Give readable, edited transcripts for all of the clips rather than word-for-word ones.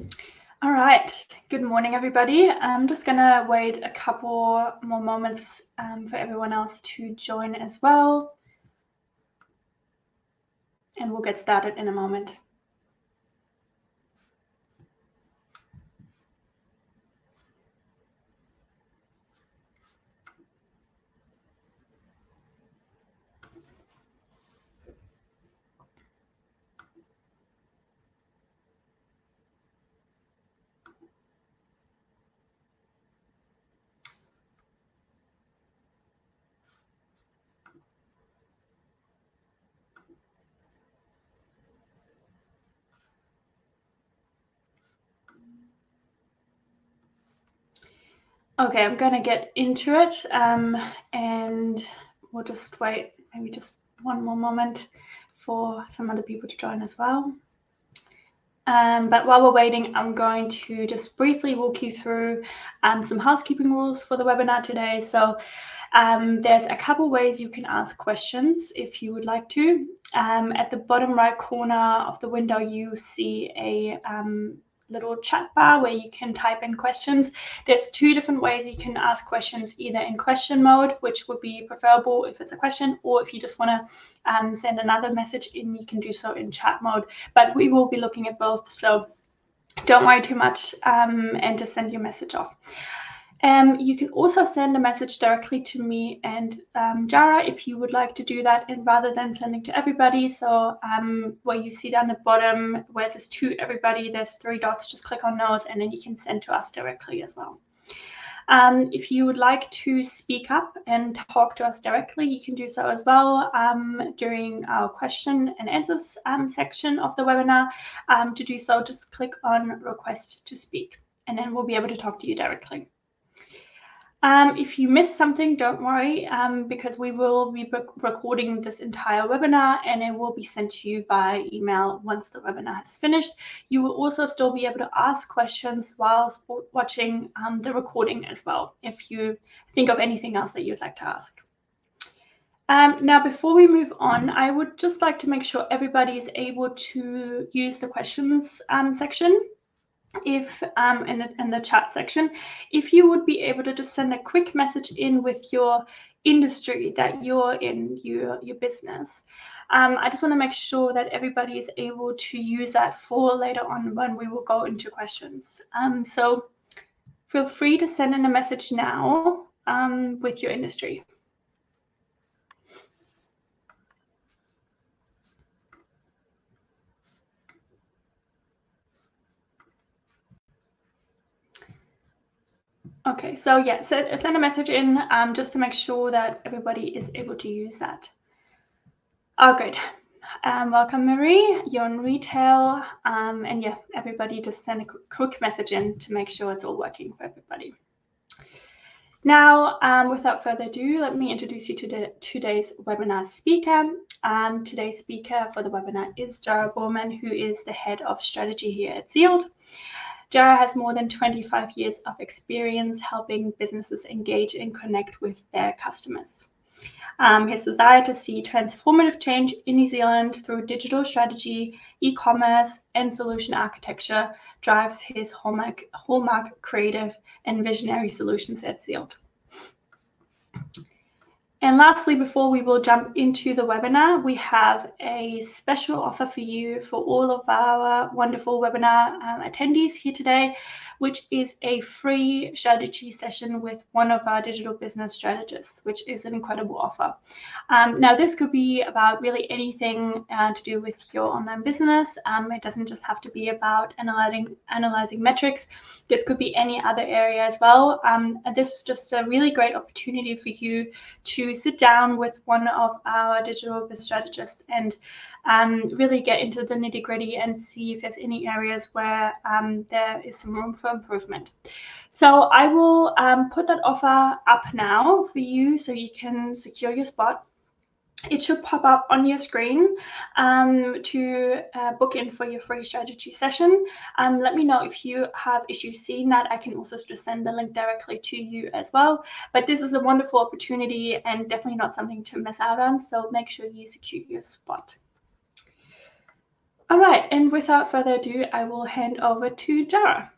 All right, good morning, everybody. I'm just gonna wait a couple more moments for everyone else to join as well. And we'll get started in a moment. Okay, I'm gonna get into it and we'll just wait maybe just one more moment for some other people to join as well. But while we're waiting, I'm going to just briefly walk you through some housekeeping rules for the webinar today. So there's a couple ways you can ask questions if you would like to. At the bottom right corner of the window, you see a little chat bar where you can type in questions. There's two different ways you can ask questions, either in question mode, which would be preferable if it's a question, or if you just want to send another message in, you can do so in chat mode. But we will be looking at both, so don't worry too much and just send your message off. You can also send a message directly to me and Jara if you would like to do that, and rather than sending to everybody. So where you see down the bottom where it says to everybody, there's 3 dots, just click on those and then you can send to us directly as well. If you would like to speak up and talk to us directly, you can do so as well during our question and answers section of the webinar. To do so, just click on request to speak and then we'll be able to talk to you directly. If you missed something, don't worry, because we will be recording this entire webinar and it will be sent to you by email once the webinar has finished. You will also still be able to ask questions whilst watching the recording as well, if you think of anything else that you'd like to ask. Now, before we move on, I would just like to make sure everybody is able to use the questions section. If in the chat section, if you would be able to just send a quick message in with your industry that you're in, your business. I just want to make sure that everybody is able to use that for later on when we will go into questions. So feel free to send in a message now with your industry. Okay, so yeah, send a message in just to make sure that everybody is able to use that. Oh, good. Welcome, Marie. You're in retail. And yeah, everybody just send a quick message in to make sure it's all working for everybody. Now, without further ado, let me introduce you to today's webinar speaker. Today's speaker for the webinar is Jara Borman, who is the head of strategy here at Sealed. Jara has more than 25 years of experience helping businesses engage and connect with their customers. His desire to see transformative change in New Zealand through digital strategy, e-commerce, and solution architecture drives his hallmark creative and visionary solutions at Sealed. And lastly, before we will jump into the webinar, we have a special offer for you for all of our wonderful webinar attendees here today, which is a free strategy session with one of our digital business strategists, which is an incredible offer. Now, this could be about really anything to do with your online business. It doesn't just have to be about analyzing metrics. This could be any other area as well. And this is just a really great opportunity for you to sit down with one of our digital business strategists and really get into the nitty-gritty and see if there's any areas where there is some room for improvement. So I will put that offer up now for you so you can secure your spot. It should pop up on your screen to book in for your free strategy session. Let me know if you have issues seeing that. I can also just send the link directly to you as well. But this is a wonderful opportunity and definitely not something to miss out on. So make sure you secure your spot. All right, and without further ado, I will hand over to Jara.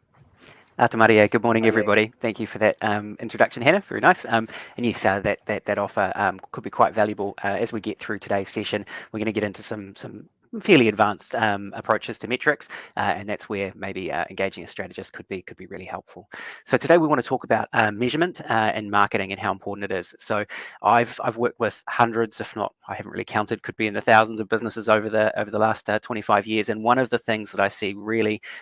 Ata Maria, good morning, everybody. Thank you for that introduction, Hannah. Very nice. And yes, that offer could be quite valuable as we get through today's session. We're going to get into some fairly advanced approaches to metrics, and that's where maybe engaging a strategist could be really helpful. So today we want to talk about measurement and marketing and how important it is. So I've worked with hundreds, if not, I haven't really counted, could be in the thousands of businesses over the last 25 years. And one of the things that I see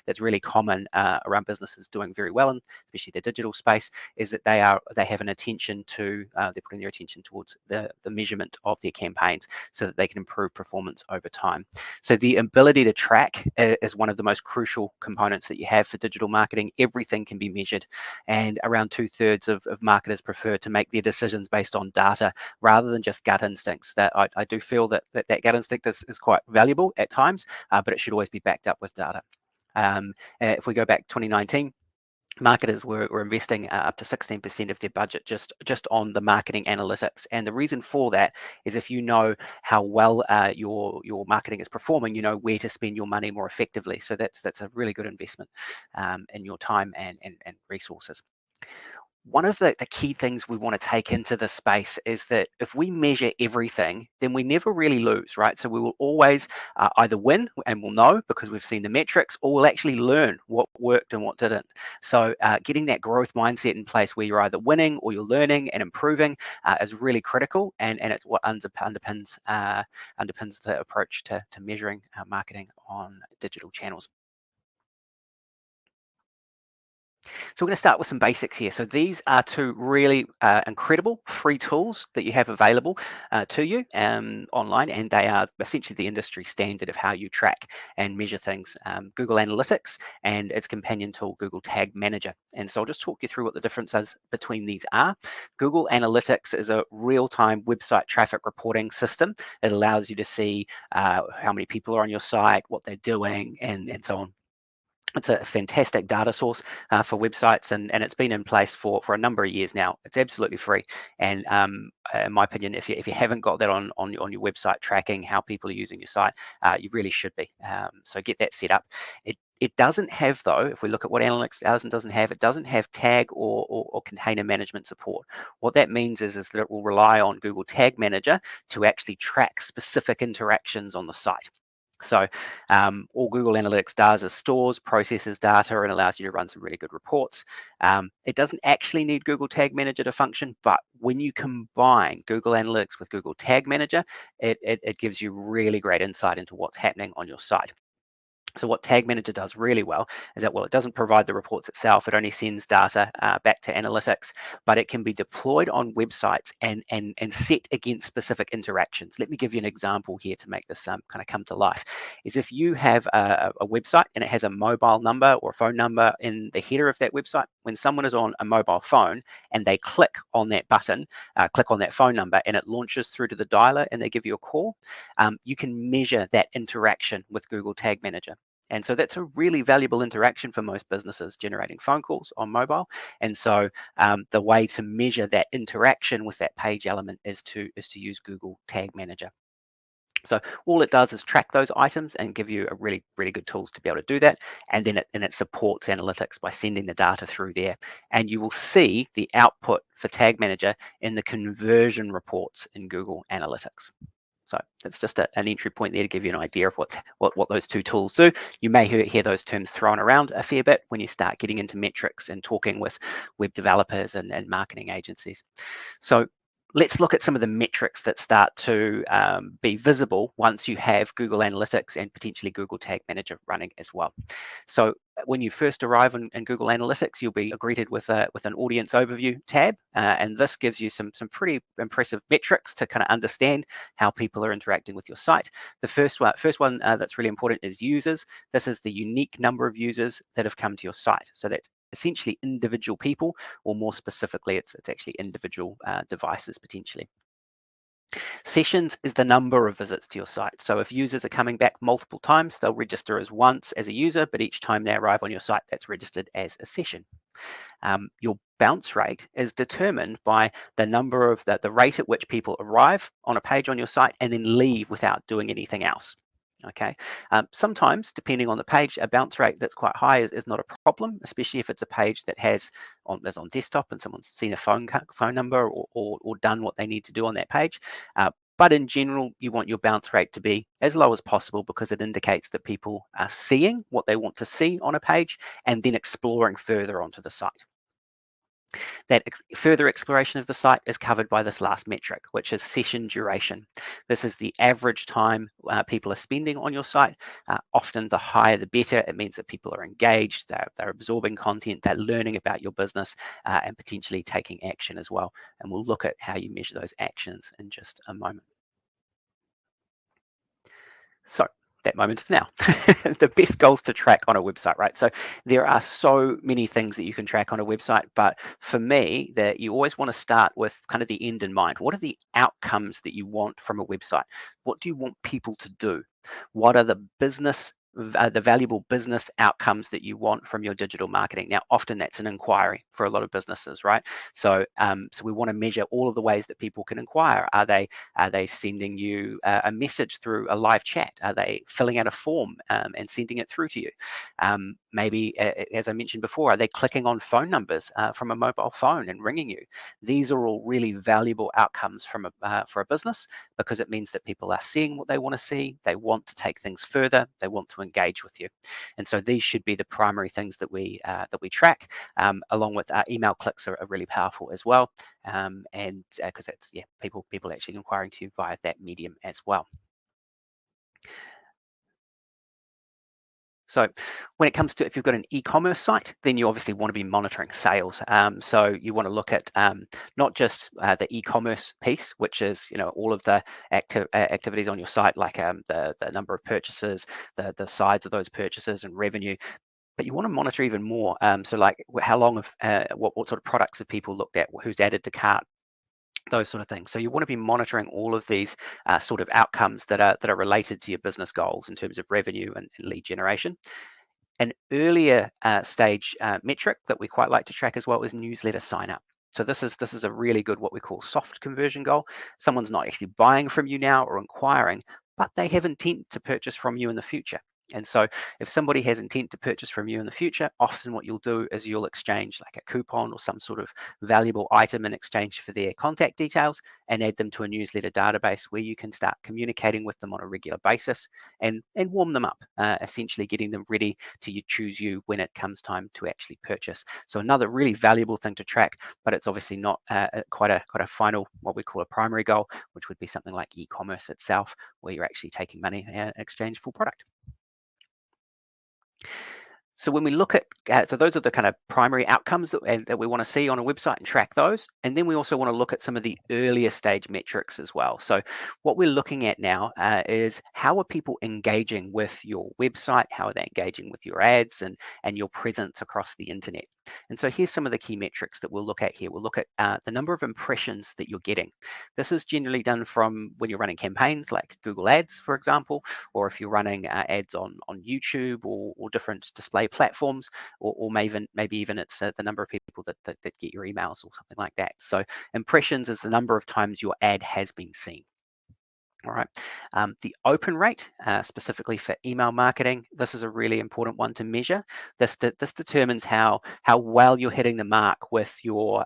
that's really common around businesses doing very well, and especially the digital space, is that they have an attention to they're putting their attention towards the measurement of their campaigns so that they can improve performance over time. So the ability to track is one of the most crucial components that you have for digital marketing. Everything can be measured, and around 2/3 of marketers prefer to make their decisions based on data rather than just gut instincts. That I do feel that gut instinct is quite valuable at times, but it should always be backed up with data. If we go back 2019, marketers were investing up to 16% of their budget just on the marketing analytics. And the reason for that is if you know how well your marketing is performing, you know where to spend your money more effectively. So that's a really good investment in your time and resources. One of the key things we want to take into this space is that if we measure everything, then we never really lose, right? So we will always either win and we'll know because we've seen the metrics, or we'll actually learn what worked and what didn't. So getting that growth mindset in place where you're either winning or you're learning and improving is really critical, and it's what underpins the approach to measuring marketing on digital channels. So we're going to start with some basics here. So these are two really incredible free tools that you have available to you online, and they are essentially the industry standard of how you track and measure things. Google Analytics and its companion tool, Google Tag Manager. And so I'll just talk you through what the differences between these are. Google Analytics is a real-time website traffic reporting system. It allows you to see how many people are on your site, what they're doing, and so on. It's a fantastic data source for websites, and it's been in place for a number of years now. It's absolutely free, and in my opinion, if you haven't got that on your website tracking how people are using your site, you really should be. So get that set up. It doesn't have, though, if we look at what Analytics doesn't have, it doesn't have tag or container management support. What that means is that it will rely on Google Tag Manager to actually track specific interactions on the site. So all Google Analytics does is stores, processes data, and allows you to run some really good reports. It doesn't actually need Google Tag Manager to function, but when you combine Google Analytics with Google Tag Manager, it gives you really great insight into what's happening on your site. So what Tag Manager does really well is that, well, it doesn't provide the reports itself. It only sends data back to analytics, but it can be deployed on websites and set against specific interactions. Let me give you an example here to make this kind of come to life. Is if you have a website and it has a mobile number or a phone number in the header of that website, when someone is on a mobile phone and they click on that button, click on that phone number, and it launches through to the dialer and they give you a call, you can measure that interaction with Google Tag Manager. And so that's a really valuable interaction for most businesses, generating phone calls on mobile. And so the way to measure that interaction with that page element is to use Google Tag Manager. So all it does is track those items and give you a really good tools to be able to do that. And then it supports analytics by sending the data through there. And you will see the output for Tag Manager in the conversion reports in Google Analytics. So that's just an entry point there to give you an idea of what those two tools do. You may hear those terms thrown around a fair bit when you start getting into metrics and talking with web developers and marketing agencies. So let's look at some of the metrics that start to be visible once you have Google Analytics and potentially Google Tag Manager running as well. So when you first arrive in Google Analytics, you'll be greeted with an audience overview tab, and this gives you some pretty impressive metrics to kind of understand how people are interacting with your site. The first one that's really important is users. This is the unique number of users that have come to your site. So that's essentially individual people, or more specifically, it's actually individual devices potentially. Sessions is the number of visits to your site. So if users are coming back multiple times, they'll register as once as a user, but each time they arrive on your site, that's registered as a session. Your bounce rate is determined by the number of the rate at which people arrive on a page on your site and then leave without doing anything else. Okay, sometimes depending on the page, a bounce rate that's quite high is not a problem, especially if it's a page that is on desktop and someone's seen a phone number or done what they need to do on that page. But in general, you want your bounce rate to be as low as possible because it indicates that people are seeing what they want to see on a page and then exploring further onto the site. That further exploration of the site is covered by this last metric, which is session duration. This is the average time people are spending on your site. Often the higher the better. It means that people are engaged, they're absorbing content, they're learning about your business and potentially taking action as well. And we'll look at how you measure those actions in just a moment. So that moment is now. The best goals to track on a website, right? So there are so many things that you can track on a website, but for me, that you always want to start with kind of the end in mind. What are the outcomes that you want from a website? What do you want people to do? What are the valuable business outcomes that you want from your digital marketing? Now, often that's an inquiry for a lot of businesses, right? So, so we want to measure all of the ways that people can inquire. Are they sending you a message through a live chat? Are they filling out a form and sending it through to you? Maybe, as I mentioned before, are they clicking on phone numbers from a mobile phone and ringing you? These are all really valuable outcomes for a business because it means that people are seeing what they want to see. They want to take things further. They want to engage with you, and so these should be the primary things that we track, along with email clicks are really powerful as well, and because that's people actually inquiring to you via that medium as well. So when it comes to, if you've got an e-commerce site, then you obviously want to be monitoring sales. So you want to look at not just the e-commerce piece, which is all of the activities on your site, like the number of purchases, the size of those purchases and revenue, but you want to monitor even more. So like how long of what sort of products have people looked at, who's added to cart, those sort of things. So you want to be monitoring all of these sort of outcomes that are related to your business goals in terms of revenue and lead generation. An earlier stage metric that we quite like to track as well is newsletter sign up. So this is a really good, what we call soft conversion goal. Someone's not actually buying from you now or inquiring, but they have intent to purchase from you in the future. And so if somebody has intent to purchase from you in the future, often what you'll do is you'll exchange like a coupon or some sort of valuable item in exchange for their contact details and add them to a newsletter database where you can start communicating with them on a regular basis and warm them up, essentially getting them ready to choose you when it comes time to actually purchase. So another really valuable thing to track, but it's obviously not quite a final, what we call a primary goal, which would be something like e-commerce itself, where you're actually taking money in exchange for product. So when we look at, so those are the kind of primary outcomes that we want to see on a website and track those. And then we also want to look at some of the earlier stage metrics as well. So what we're looking at now is how are people engaging with your website? How are they engaging with your ads and your presence across the internet? And so here's some of the key metrics that we'll look at here. We'll look at the number of impressions that you're getting. This is generally done from when you're running campaigns like Google Ads, for example, or if you're running ads on YouTube or different display platforms, or maybe even it's the number of people that get your emails or something like that. So impressions is the number of times your ad has been seen. All right. The open rate, specifically for email marketing, this is a really important one to measure. This determines how well you're hitting the mark with your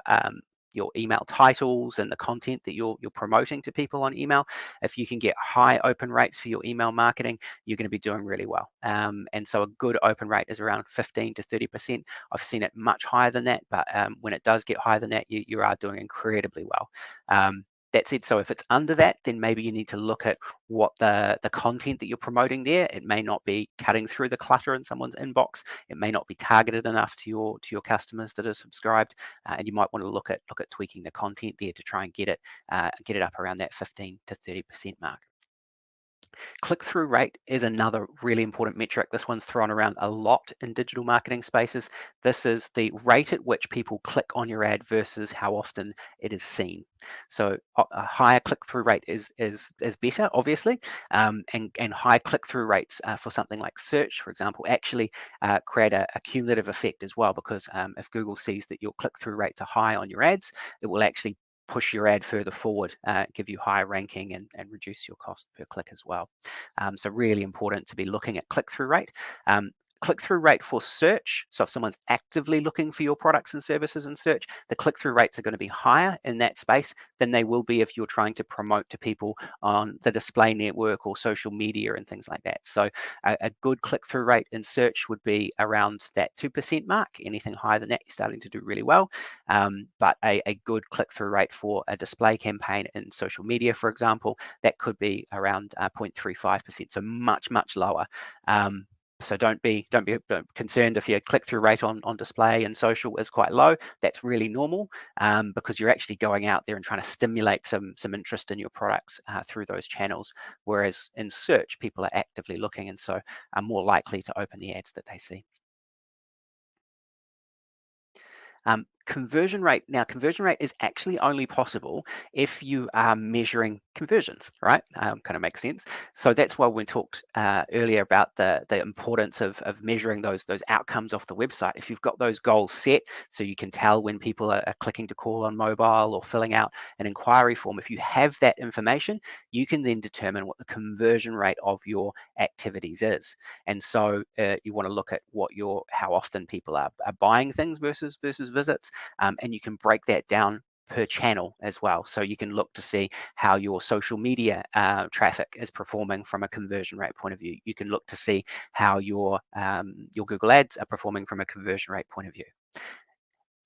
email titles and the content that you're promoting to people on email. If you can get high open rates for your email marketing, you're going to be doing really well. And so a good open rate is around 15 to 30%. I've seen it much higher than that, but when it does get higher than that, you are doing incredibly well. That's it. So if it's under that, then maybe you need to look at what the content that you're promoting there. It may not be cutting through the clutter in someone's inbox. It may not be targeted enough to your customers that are subscribed, and you might want to look at tweaking the content there to try and get it up around that 15 to 30% mark. Click-through rate is another really important metric. This one's thrown around a lot in digital marketing spaces. This is the rate at which people click on your ad versus how often it is seen. So a higher click-through rate is better, obviously, and high click-through rates for something like search, for example, actually create a cumulative effect as well, because if Google sees that your click-through rates are high on your ads, it will actually push your ad further forward, give you higher ranking, and reduce your cost per click as well. So really important to be looking at click-through rate. Click-through rate for search. So if someone's actively looking for your products and services in search, the click-through rates are going to be higher in that space than they will be if you're trying to promote to people on the display network or social media and things like that. So a good click-through rate in search would be around that 2% mark. Anything higher than that, you're starting to do really well. But a good click-through rate for a display campaign in social media, for example, that could be around 0.35%, so much lower. So don't be concerned if your click-through rate on display and social is quite low. That's really normal, because you're actually going out there and trying to stimulate some interest in your products through those channels. Whereas in search, people are actively looking, and so are more likely to open the ads that they see. Conversion rate. Now, conversion rate is actually only possible if you are measuring conversions, right? Kind of makes sense. So that's why we talked earlier about the importance of measuring those outcomes off the website. If you've got those goals set, so you can tell when people are clicking to call on mobile or filling out an inquiry form, if you have that information, you can then determine what the conversion rate of your activities is. And so you want to look at how often people are buying things versus visits, and you can break that down per channel as well. So you can look to see how your social media traffic is performing from a conversion rate point of view. You can look to see how your Google Ads are performing from a conversion rate point of view.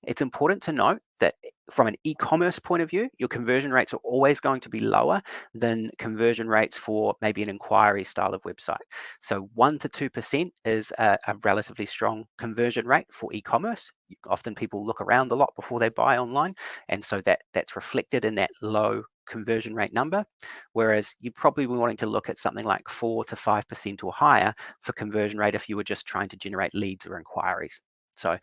It's important to note that from an e-commerce point of view, your conversion rates are always going to be lower than conversion rates for maybe an inquiry style of website. So 1 to 2% is a relatively strong conversion rate for e-commerce. Often people look around a lot before they buy online, and so that's reflected in that low conversion rate number, whereas you'd probably be wanting to look at something like 4 to 5% or higher for conversion rate if you were just trying to generate leads or inquiries. So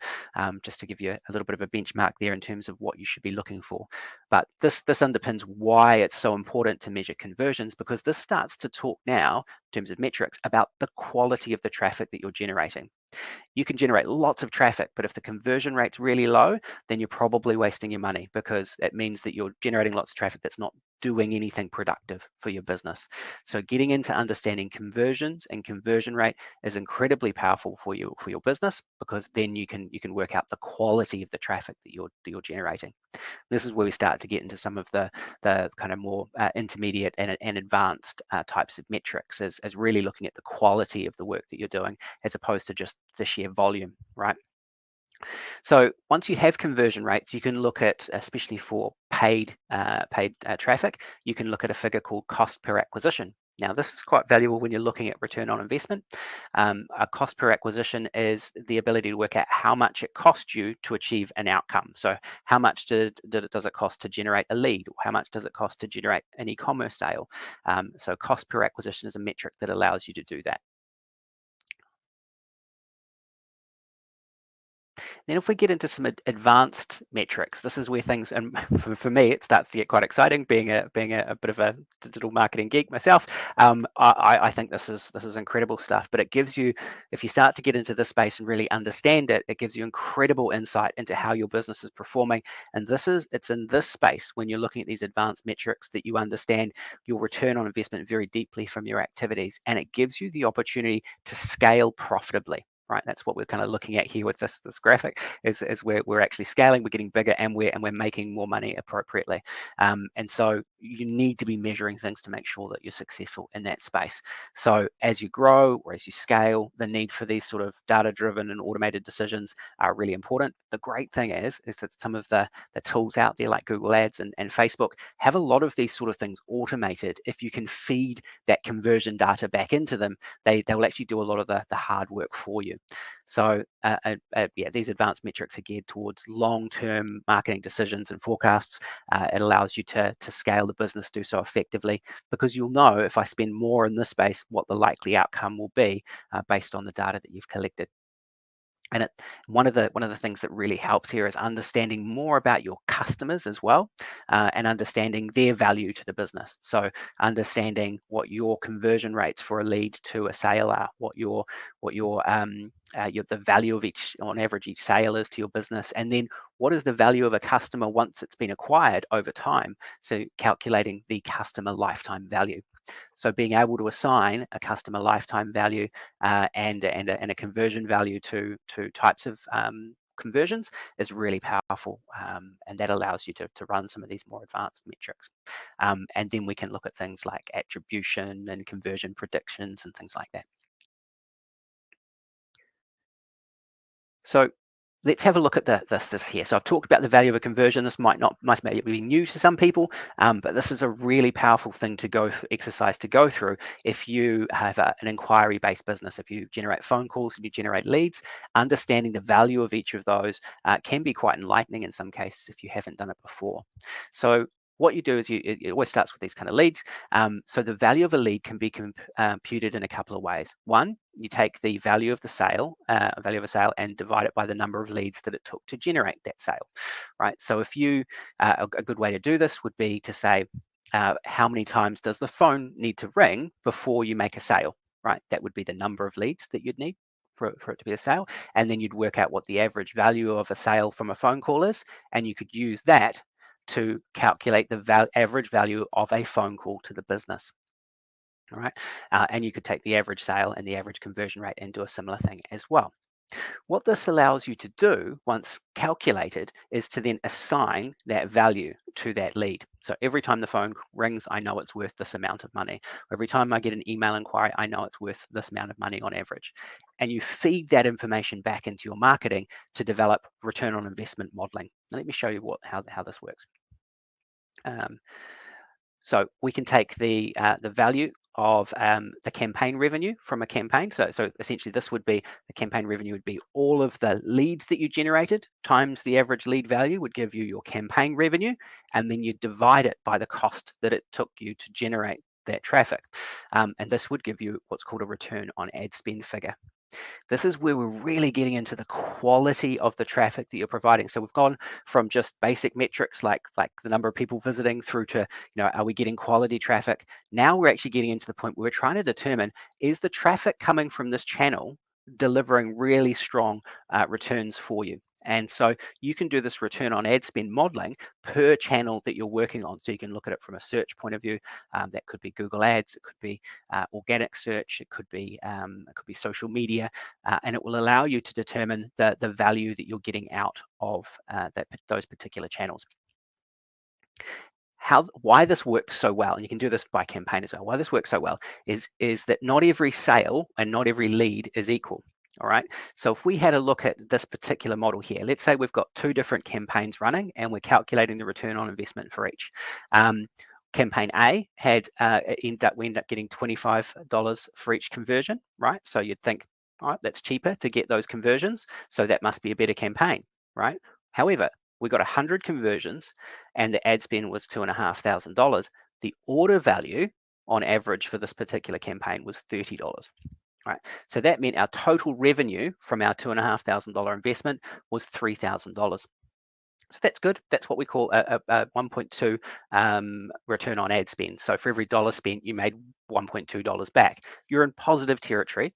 just to give you a little bit of a benchmark there in terms of what you should be looking for. But this underpins why it's so important to measure conversions, because this starts to talk now in terms of metrics about the quality of the traffic that you're generating. You can generate lots of traffic, but if the conversion rate's really low, then you're probably wasting your money, because it means that you're generating lots of traffic that's not doing anything productive for your business. So getting into understanding conversions and conversion rate is incredibly powerful for your business, because then you can work out the quality of the traffic that you're generating. This is where we start to get into some of the kind of more intermediate and advanced types of metrics, as really looking at the quality of the work that you're doing, as opposed to just the sheer volume, right? So once you have conversion rates, you can look at, especially for paid traffic, you can look at a figure called cost per acquisition. Now, this is quite valuable when you're looking at return on investment. A cost per acquisition is the ability to work out how much it costs you to achieve an outcome. So how much does it cost to generate a lead? Or how much does it cost to generate an e-commerce sale? So cost per acquisition is a metric that allows you to do that. Then if we get into some advanced metrics, this is where things, and for me, it starts to get quite exciting, being a bit of a digital marketing geek myself. I think this is incredible stuff, but it gives you, if you start to get into this space and really understand it, it gives you incredible insight into how your business is performing. And it's in this space, when you're looking at these advanced metrics, that you understand your return on investment very deeply from your activities, and it gives you the opportunity to scale profitably. Right, that's what we're kind of looking at here with this graphic, is we're actually scaling, we're getting bigger, and we're making more money appropriately. And so you need to be measuring things to make sure that you're successful in that space. So as you grow or as you scale, the need for these sort of data-driven and automated decisions are really important. The great thing is that some of the tools out there, like Google Ads and Facebook, have a lot of these sort of things automated. If you can feed that conversion data back into them, they'll actually do a lot of the hard work for you. So yeah, these advanced metrics are geared towards long-term marketing decisions and forecasts. It allows you to scale the business, do so effectively, because you'll know, if I spend more in this space, what the likely outcome will be based on the data that you've collected. And one of the things that really helps here is understanding more about your customers as well, and understanding their value to the business. So understanding what your conversion rates for a lead to a sale are, what your the value of each, on average, each sale is to your business, and then what is the value of a customer once it's been acquired over time. So calculating the customer lifetime value. So being able to assign a customer lifetime value and a conversion value to types of conversions is really powerful, and that allows you to run some of these more advanced metrics. And then we can look at things like attribution and conversion predictions and things like that. So let's have a look at this here. So I've talked about the value of a conversion. This might be new to some people, but this is a really powerful thing to exercise to go through if you have an inquiry-based business. If you generate phone calls and you generate leads, understanding the value of each of those can be quite enlightening in some cases if you haven't done it before. So what you do is it always starts with these kind of leads. So the value of a lead can be computed in a couple of ways. One, you take the value of a sale and divide it by the number of leads that it took to generate that sale, right? So if you, a good way to do this would be to say, how many times does the phone need to ring before you make a sale, right? That would be the number of leads that you'd need for it to be a sale. And then you'd work out what the average value of a sale from a phone call is, and you could use that to calculate the average value of a phone call to the business. All right, and you could take the average sale and the average conversion rate and do a similar thing as well. What this allows you to do once calculated is to then assign that value to that lead. So every time the phone rings, I know it's worth this amount of money. Every time I get an email inquiry, I know it's worth this amount of money on average. And you feed that information back into your marketing to develop return on investment modeling. Now, let me show you how this works. So we can take the value of the campaign revenue from a campaign. So essentially this would be, the campaign revenue would be all of the leads that you generated times the average lead value would give you your campaign revenue, and then you divide it by the cost that it took you to generate that traffic. And this would give you what's called a return on ad spend figure. This is where we're really getting into the quality of the traffic that you're providing. So we've gone from just basic metrics like the number of people visiting through to, are we getting quality traffic? Now we're actually getting into the point where we're trying to determine, is the traffic coming from this channel delivering really strong returns for you? And so you can do this return on ad spend modeling per channel that you're working on. So you can look at it from a search point of view. That could be Google Ads, it could be organic search, it could be social media, and it will allow you to determine the value that you're getting out of those particular channels. Why this works so well, and you can do this by campaign as well, why this works so well is that not every sale and not every lead is equal. All right, so if we had a look at this particular model here, let's say we've got two different campaigns running and we're calculating the return on investment for each. Campaign A had we end up getting $25 for each conversion, right? So you'd think, all right, that's cheaper to get those conversions, so that must be a better campaign, right? However, we got 100 conversions and the ad spend was $2,500. The order value on average for this particular campaign was $30. Right, so that meant our total revenue from our $2,500 investment was $3,000. So that's good. That's what we call a 1.2 return on ad spend. So for every dollar spent, you made $1.2 back. You're in positive territory.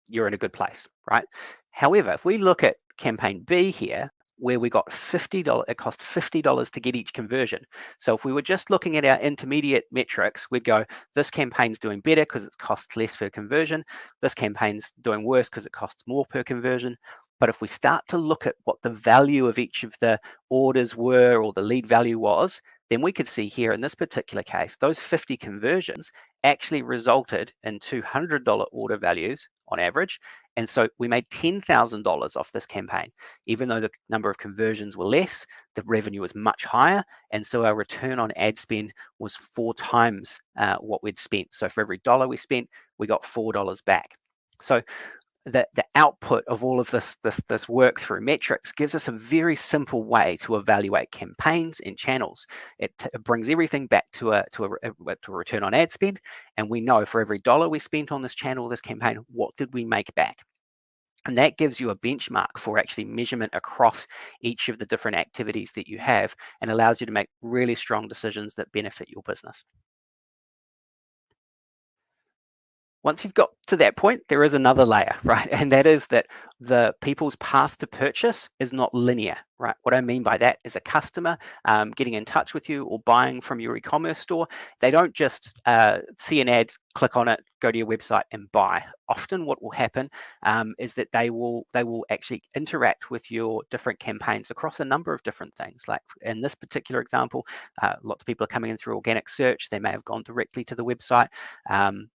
You're in a good place, right? However, if we look at campaign B here, where we got $50, it cost $50 to get each conversion. So if we were just looking at our intermediate metrics, we'd go, this campaign's doing better because it costs less per conversion. This campaign's doing worse because it costs more per conversion. But if we start to look at what the value of each of the orders were, or the lead value was, then we could see here in this particular case, those 50 conversions actually resulted in $200 order values on average. And so we made $10,000 off this campaign. Even though the number of conversions were less, the revenue was much higher. And so our return on ad spend was 4 times what we'd spent. So for every dollar we spent, we got $4 back. So the output of all of this work through metrics gives us a very simple way to evaluate campaigns and channels. It brings everything back to a return on ad spend, and we know for every dollar we spent on this channel, this campaign, what did we make back? And that gives you a benchmark for actually measurement across each of the different activities that you have, and allows you to make really strong decisions that benefit your business. Once you've got to that point, there is another layer, right? And that is that the people's path to purchase is not linear, right? What I mean by that is a customer getting in touch with you or buying from your e-commerce store. They don't just see an ad, click on it, go to your website and buy. Often what will happen is that they will actually interact with your different campaigns across a number of different things. Like in this particular example, lots of people are coming in through organic search. They may have gone directly to the website.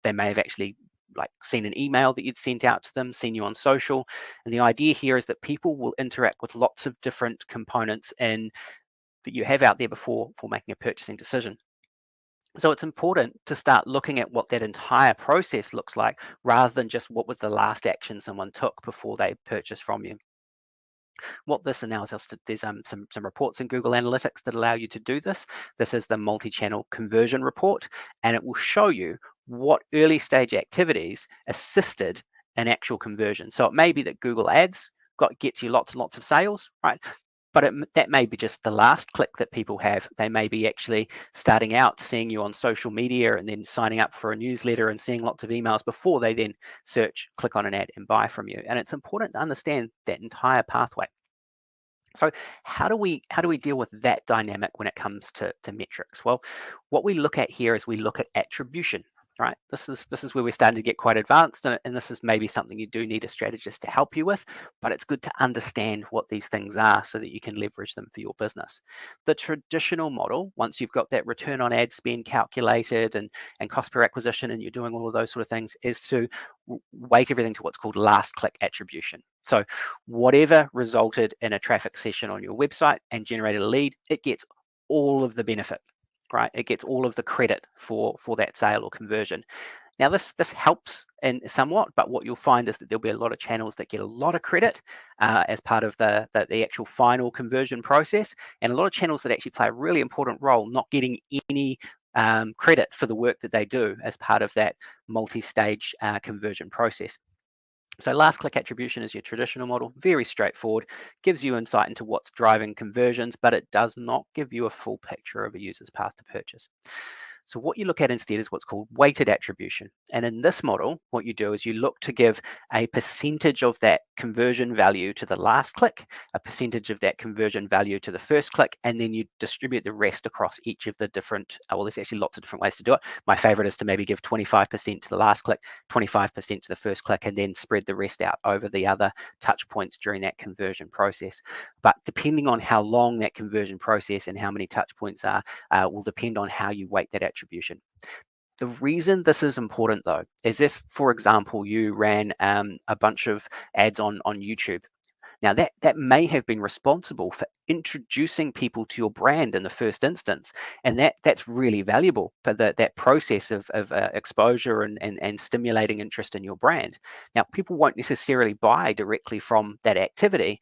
They may have actually seen an email that you'd sent out to them, seen you on social. And the idea here is that people will interact with lots of different components that you have out there before making a purchasing decision. So it's important to start looking at what that entire process looks like, rather than just what was the last action someone took before they purchased from you. What this allows us to, there's some reports in Google Analytics that allow you to do this. This is the multi-channel conversion report, and it will show you what early stage activities assisted an actual conversion. So it may be that Google Ads gets you lots and lots of sales, right? But that may be just the last click that people have. They may be actually starting out seeing you on social media and then signing up for a newsletter and seeing lots of emails before they then search, click on an ad and buy from you. And it's important to understand that entire pathway. So how do we deal with that dynamic when it comes to metrics? Well, what we look at here is we look at attribution. Right, this is where we're starting to get quite advanced, and this is maybe something you do need a strategist to help you with, but it's good to understand what these things are so that you can leverage them for your business. The traditional model, once you've got that return on ad spend calculated and cost per acquisition, and you're doing all of those sort of things, is to weight everything to what's called last click attribution. So whatever resulted in a traffic session on your website and generated a lead, it gets all of the benefit, right? It gets all of the credit for that sale or conversion. Now this helps in somewhat, but what you'll find is that there'll be a lot of channels that get a lot of credit as part of the actual final conversion process, and a lot of channels that actually play a really important role not getting any credit for the work that they do as part of that multi-stage conversion process. So last click attribution is your traditional model, very straightforward, gives you insight into what's driving conversions, but it does not give you a full picture of a user's path to purchase. So what you look at instead is what's called weighted attribution. And in this model, what you do is you look to give a percentage of that conversion value to the last click, a percentage of that conversion value to the first click, and then you distribute the rest across each of the different, well, there's actually lots of different ways to do it. My favorite is to maybe give 25% to the last click, 25% to the first click, and then spread the rest out over the other touch points during that conversion process. But depending on how long that conversion process and how many touch points are, will depend on how you weight that attribution. The reason this is important, though, is if, for example, you ran a bunch of ads on YouTube. Now, that may have been responsible for introducing people to your brand in the first instance, and that's really valuable for that process of exposure and stimulating interest in your brand. Now, people won't necessarily buy directly from that activity,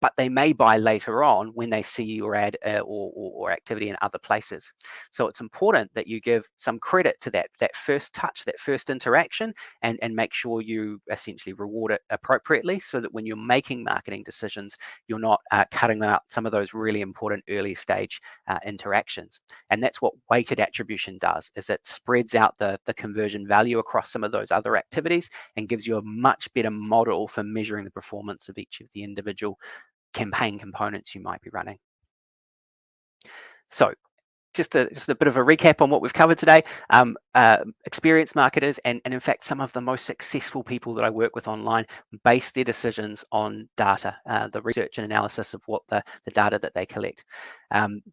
but they may buy later on when they see your ad or activity in other places. So it's important that you give some credit to that first touch, that first interaction, and make sure you essentially reward it appropriately, so that when you're making marketing decisions, you're not cutting out some of those really important early stage interactions. And that's what weighted attribution does, is it spreads out the conversion value across some of those other activities and gives you a much better model for measuring the performance of each of the individual campaign components you might be running. So just a bit of a recap on what we've covered today. Experienced marketers and in fact some of the most successful people that I work with online base their decisions on data, the research and analysis of what the data that they collect.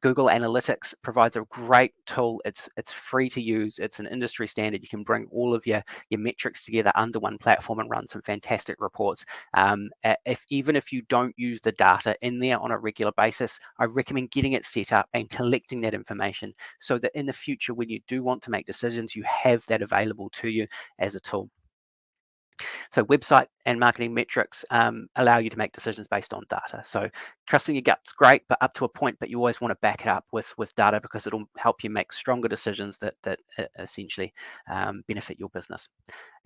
Google Analytics provides a great tool. It's free to use. It's an industry standard. You can bring all of your metrics together under one platform and run some fantastic reports. Even if you don't use the data in there on a regular basis, I recommend getting it set up and collecting that information, so that in the future, when you do want to make decisions, you have that available to you as a tool. So website and marketing metrics allow you to make decisions based on data. So trusting your gut's great, but up to a point, but you always want to back it up with data, because it'll help you make stronger decisions that essentially benefit your business.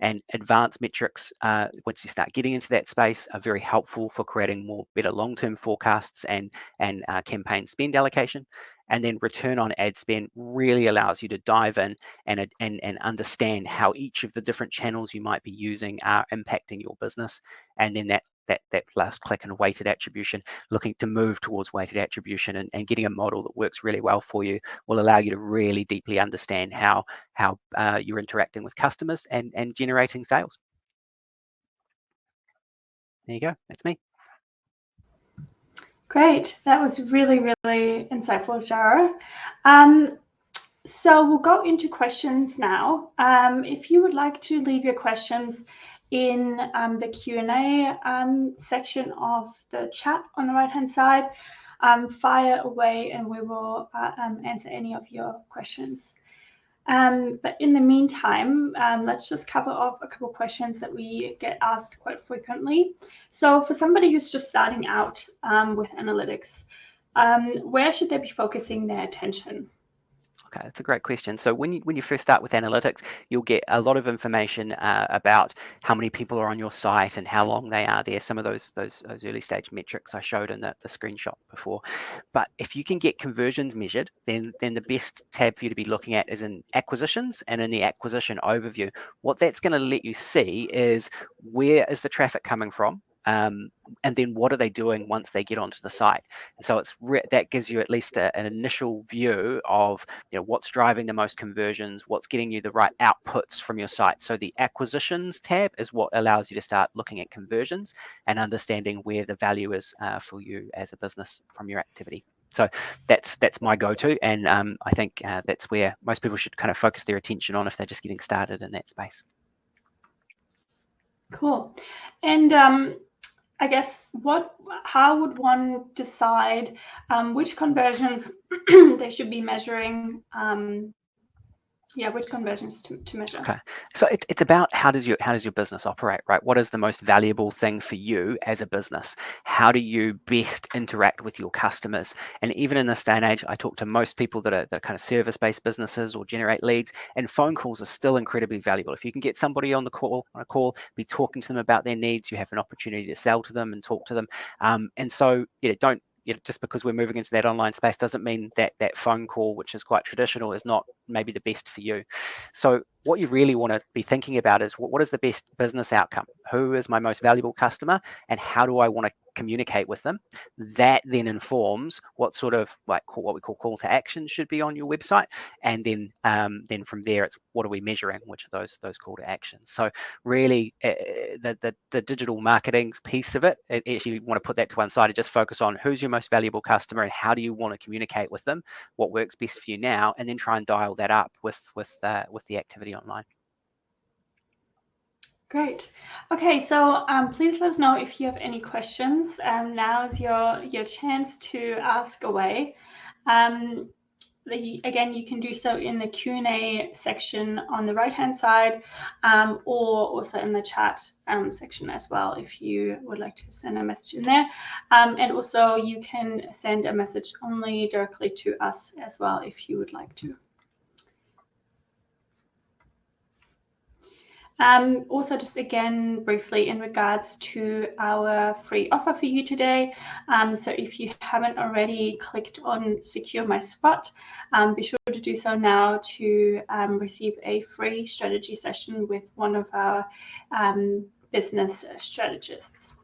And advanced metrics, once you start getting into that space, are very helpful for creating better long-term forecasts and campaign spend allocation. And then return on ad spend really allows you to dive in and understand how each of the different channels you might be using are impacting your business. And then that last click and weighted attribution, looking to move towards weighted attribution and getting a model that works really well for you, will allow you to really deeply understand how you're interacting with customers and generating sales. There you go. That's me. Great. That was really, really insightful, Jara. So we'll go into questions now. If you would like to leave your questions in the Q&A section of the chat on the right-hand side, fire away and we will answer any of your questions. But in the meantime, let's just cover off a couple of questions that we get asked quite frequently. So for somebody who's just starting out with analytics, where should they be focusing their attention? Okay, that's a great question. So when you first start with analytics, you'll get a lot of information about how many people are on your site and how long they are there. Some of those early stage metrics I showed in the screenshot before. But if you can get conversions measured, then the best tab for you to be looking at is in acquisitions, and in the acquisition overview. What that's going to let you see is where is the traffic coming from. And then what are they doing once they get onto the site? And so that gives you at least an initial view of what's driving the most conversions, what's getting you the right outputs from your site. So the acquisitions tab is what allows you to start looking at conversions and understanding where the value is for you as a business from your activity. So that's my go-to, and I think that's where most people should kind of focus their attention on if they're just getting started in that space. Cool. And I guess how would one decide which conversions they should be measuring? Which conversions to measure. Okay, so it's about how does your business operate, right? What is the most valuable thing for you as a business? How do you best interact with your customers? And even in this day and age, I talk to most people that are kind of service-based businesses or generate leads, and phone calls are still incredibly valuable. If you can get somebody on a call, be talking to them about their needs, you have an opportunity to sell to them and talk to them. And so don't. Just because we're moving into that online space doesn't mean that phone call, which is quite traditional, is not maybe the best for you. So what you really want to be thinking about is what is the best business outcome? Who is my most valuable customer, and how do I want to communicate with them? That then informs what sort of what we call call to action should be on your website, and then from there it's what are we measuring, which are those call to actions. So really the digital marketing piece of it, actually you want to put that to one side and just focus on who's your most valuable customer and how do you want to communicate with them, what works best for you now, and then try and dial that up with the activity online. Great. Okay, so please let us know if you have any questions. Now is your chance to ask away. Again, you can do so in the Q&A section on the right-hand side, or also in the chat section as well, if you would like to send a message in there. And also you can send a message only directly to us as well, if you would like to. Also, just again, briefly in regards to our free offer for you today. So if you haven't already clicked on Secure My Spot, be sure to do so now to receive a free strategy session with one of our business strategists.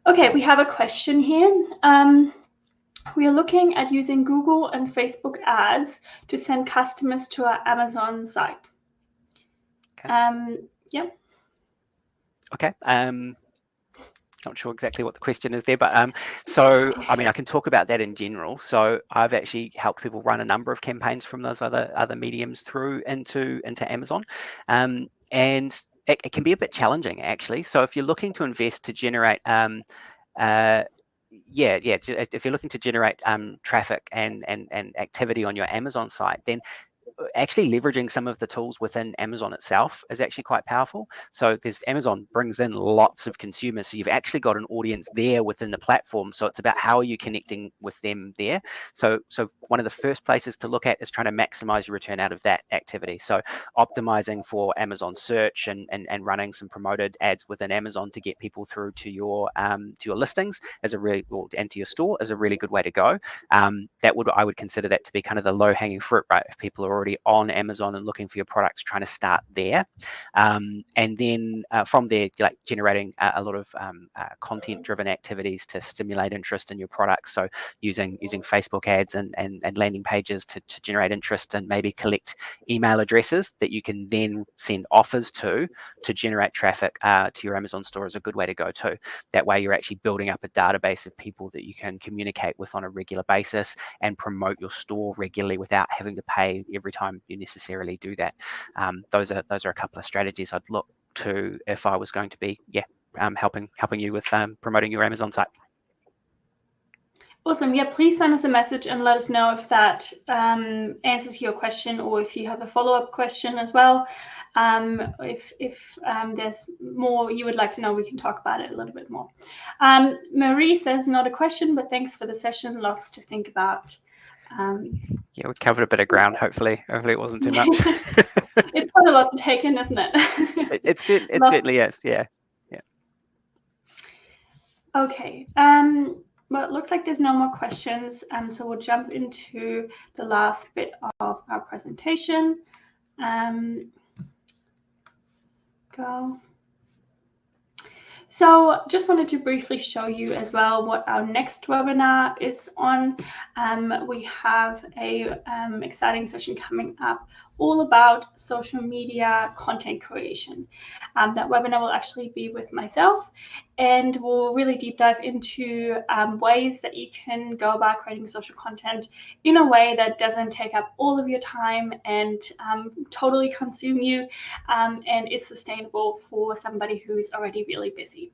Okay, we have a question here. We are looking at using Google and Facebook ads to send customers to our Amazon site. Okay. Yeah. Okay. Not sure exactly what the question is there, but so I mean I can talk about that in general. So I've actually helped people run a number of campaigns from those other mediums through into Amazon, and it can be a bit challenging actually. So if you're looking to invest to generate if you're looking to generate traffic and activity on your Amazon site, then actually leveraging some of the tools within Amazon itself is actually quite powerful. So Amazon brings in lots of consumers, so you've actually got an audience there within the platform. So it's about how are you connecting with them there. So one of the first places to look at is trying to maximize your return out of that activity. So optimizing for Amazon search and running some promoted ads within Amazon to get people through to your listings as a really, and to your store is a really good way to go. I would consider that to be kind of the low hanging fruit, right? If people are already on Amazon and looking for your products, trying to start there. And then from there, like generating a lot of content driven activities to stimulate interest in your products. So using Facebook ads and landing pages to generate interest and maybe collect email addresses that you can then send offers to generate traffic to your Amazon store is a good way to go too. That way you're actually building up a database of people that you can communicate with on a regular basis and promote your store regularly without having to pay every time you necessarily do that. Those are a couple of strategies I'd look to if I was going to be helping you with promoting your Amazon site. Awesome. Yeah, please send us a message and let us know if that answers your question, or if you have a follow-up question as well. If there's more you would like to know, we can talk about it a little bit more. Marie says, not a question, but thanks for the session. Lots to think about. Yeah, we covered a bit of ground. Hopefully it wasn't too much. It's quite a lot to take in, isn't it? it certainly is. Yeah. Okay. Well, it looks like there's no more questions, so we'll jump into the last bit of our presentation. Go. So just wanted to briefly show you as well what our next webinar is on. We have a exciting session coming up all about social media content creation. That webinar will actually be with myself, and we'll really deep dive into ways that you can go about creating social content in a way that doesn't take up all of your time and totally consume you, and is sustainable for somebody who's already really busy.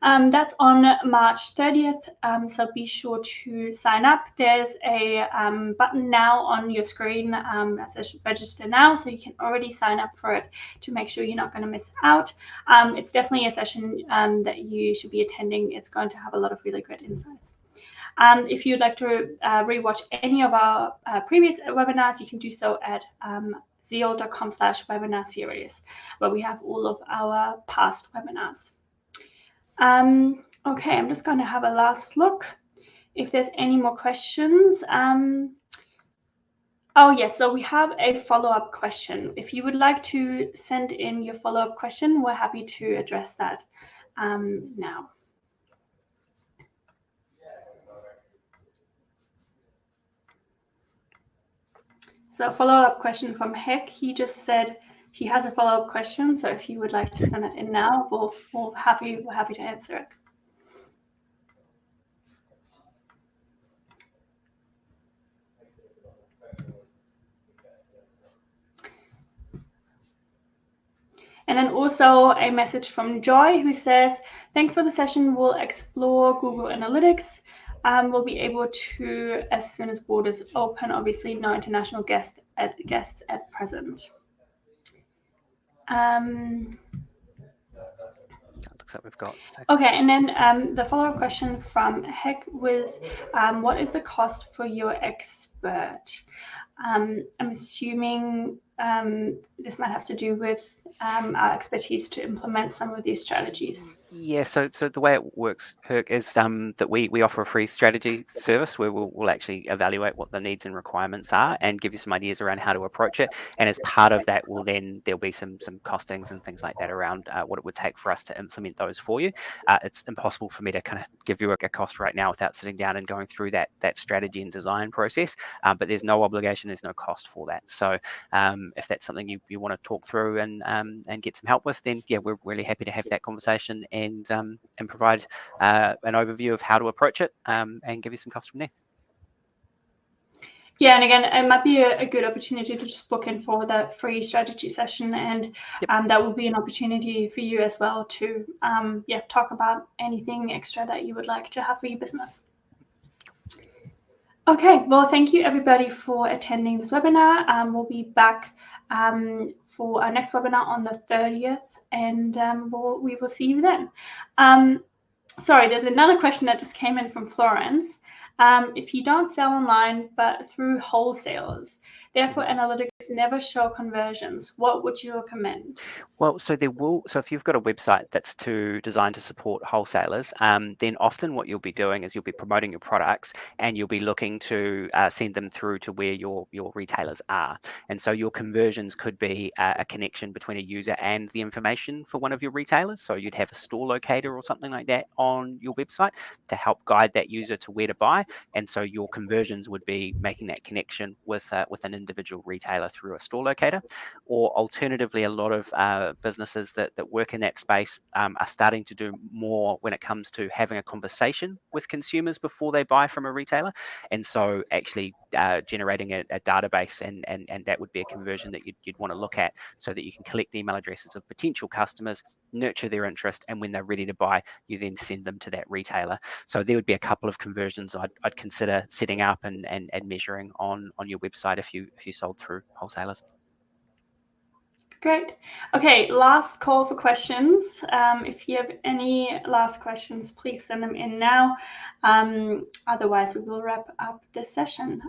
That's on March 30th, so be sure to sign up. There's a button now on your screen that says register now, so you can already sign up for it to make sure you're not going to miss out. It's definitely a session that you should be attending. It's going to have a lot of really great insights. If you'd like to rewatch any of our previous webinars, you can do so at zeal.com/webinar series, where we have all of our past webinars. Okay, I'm just going to have a last look if there's any more questions. Oh yes, so we have a follow-up question. If you would like to send in your follow-up question, we're happy to address that now. So follow-up question from Heck. He just said he has a follow-up question. So if you would like to send it in now, we're happy to answer it. And then also a message from Joy, who says, thanks for the session. We'll explore Google Analytics. We'll be able to as soon as borders open. Obviously, no international guests at present. Looks like we've got. Okay, and then the follow-up question from Heck was, what is the cost for your expert? I'm assuming this might have to do with our expertise to implement some of these strategies. Yeah, so the way it works, Herc, is that we offer a free strategy service where we'll actually evaluate what the needs and requirements are and give you some ideas around how to approach it. And as part of that, there'll be some costings and things like that around what it would take for us to implement those for you. It's impossible for me to kind of give you a cost right now without sitting down and going through that strategy and design process. But there's no obligation, there's no cost for that. So if that's something you want to talk through and get some help with, then yeah, we're really happy to have that conversation and provide an overview of how to approach it and give you some costs from there. Yeah, and again, it might be a good opportunity to just book in for that free strategy session, and that will be an opportunity for you as well to talk about anything extra that you would like to have for your business. Okay, well, thank you everybody for attending this webinar. We'll be back for our next webinar on the 30th, and we will see you then. Sorry, there's another question that just came in from Florence. If you don't sell online, but through wholesalers, therefore analytics never show conversions, what would you recommend? Well, so if you've got a website that's designed to support wholesalers, then often what you'll be doing is you'll be promoting your products and you'll be looking to send them through to where your retailers are. And so your conversions could be a connection between a user and the information for one of your retailers. So you'd have a store locator or something like that on your website to help guide that user to where to buy. And so your conversions would be making that connection with an individual retailer through a store locator. Or alternatively, a lot of businesses that work in that space are starting to do more when it comes to having a conversation with consumers before they buy from a retailer. And so actually generating a database, and that would be a conversion that you'd want to look at, so that you can collect the email addresses of potential customers, nurture their interest, and when they're ready to buy, you then send them to that retailer. So there would be a couple of conversions I'd consider setting up and measuring on your website if you sold through wholesalers. Great. Okay, last call for questions. If you have any last questions, please send them in now. Otherwise, we will wrap up this session.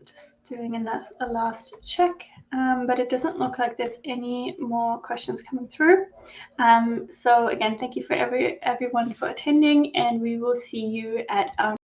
Just doing a last check, but it doesn't look like there's any more questions coming through. So again, thank you for everyone for attending, and we will see you at our